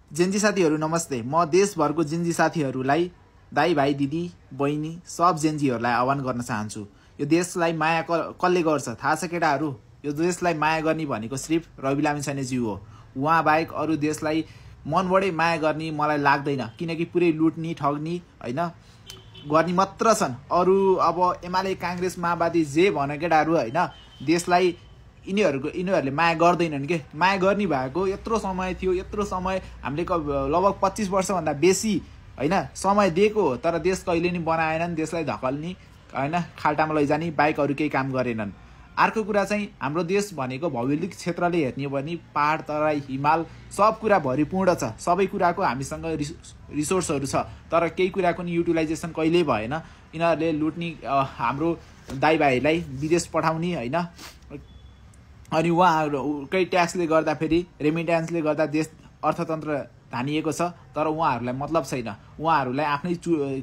Gen Z साथीहरू नमस्ते। म देशभरको जेन्जी साथीहरूलाई, दाई भाइ दिदी बहिनी सब जेन्जीहरूलाई आह्वान गर्न चाहन्छु। यो देशलाई माया कसले गर्छ थाहा छ केटाहरू? यो देशलाई माया गर्ने भनेको सिर्फ रवि लामिछानेज्यू हो। उहाँ बाहेक अरू देशलाई मनबाटै माया गर्ने मलाई लाग्दैन, किनकि पुरै लुट्ने ठग्ने हैन गर्ने मात्र छन्। अरू अब एमाले कांग्रेस माओवादी जे भन केटाहरू हैन, देशलाई यिनीहरूले माया गर्दैनन् के। माया गर्ने भएको यत्रो समय थियो, यत्रो समय हामीले लगभग 25 वर्षभन्दा बेसी हैन समय दिएको हो, तर देश कहिले नि बनाएनन्। देशलाई धकल्ने हैन खाल्टामा लैजाने बाहेक अरू केही काम गरेनन्। अर्को कुरा चाहिँ हाम्रो देश भनेको भौगोलिक क्षेत्रले हेर्ने हो भने पहाड तराई हिमाल सब कुरा भरिपूर्ण छ। सबै कुराको हामीसँग रिसोर्सहरू छ, तर केही कुराको नि युटिलाइजेसन कहिल्यै भएन। यिनीहरूले लुट्ने हाम्रो दाइभाइहरूलाई विदेश पठाउने हैन, अनि उहाँहरूकै ट्याक्सले गर्दा फेरि रेमिट्यान्सले गर्दा देश अर्थतन्त्र धानिएको छ, तर उहाँहरूलाई मतलब छैन। उहाँहरूलाई आफ्नै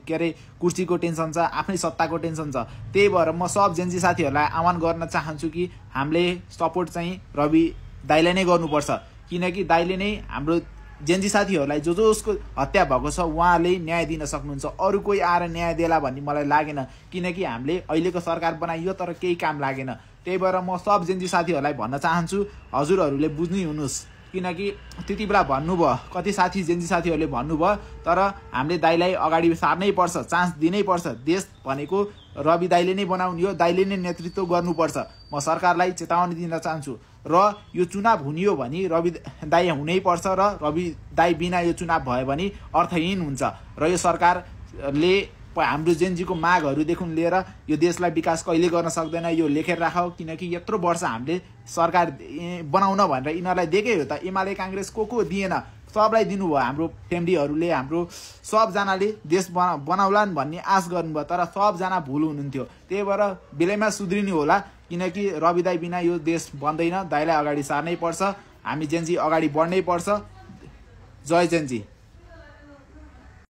के अरे कुर्सीको टेन्सन छ, आफ्नै सत्ताको टेन्सन छ। त्यही भएर म सब जेन्जी साथीहरूलाई आह्वान गर्न चाहन्छु कि हामीले सपोर्ट चाहिँ रवि दाइलाई नै गर्नुपर्छ, किनकि दाइले नै हाम्रो जेन्जी साथीहरूलाई जसको हत्या भएको छ उहाँले न्याय दिन सक्नुहुन्छ। अरू कोही आएर न्याय देला भन्ने मलाई लागेन, किनकि हामीले अहिलेको सरकार बनाइयो तर केही काम लागेन। त्यही भएर म सब जेन्जी साथीहरूलाई भन्न चाहन्छु, हजुरहरूले बुझ्नु हुनुहोस्, किनकि त्यति बेला भन्नुभयो कति साथी जेन्जी साथीहरूले भन्नुभयो, तर हामीले दाइलाई अगाडि सार्नै पर्छ, चान्स दिनै पर्छ। देश भनेको रवि दाइले नै बनाउने हो, दाइले नै नेतृत्व गर्नुपर्छ। म सरकारलाई चेतावनी दिन चाहन्छु। र यो चुनाव हुने हो भने रवि दाइ हुनै पर्छ, र रवि दाइ बिना यो चुनाव भयो भने अर्थहीन हुन्छ। र यो सरकारले हाम्रो जेन्जीको मागहरूदेखि लिएर यो देशलाई विकास कहिले गर्न सक्दैन, यो लेखेर राख, किनकि यत्रो वर्ष हामीले सरकार बनाउन भनेर यिनीहरूलाई दिएकै हो त। एमाले कांग्रेस को दिएन, सबलाई दिनुभयो। हाम्रो फ्यामिलीहरूले हाम्रो सबजनाले देश बनाउलान् भन्ने आश गर्नुभयो, तर सबजना भुल हुनुहुन्थ्यो। त्यही भएर बेलैमा सुध्रिनु होला, किनकि रवि दाइ बिना यो देश बन्दैन। दाइलाई अगाडि सार्नै पर्छ, हामी जेन्जी अगाडि बढ्नै पर्छ। जय जेन्जी।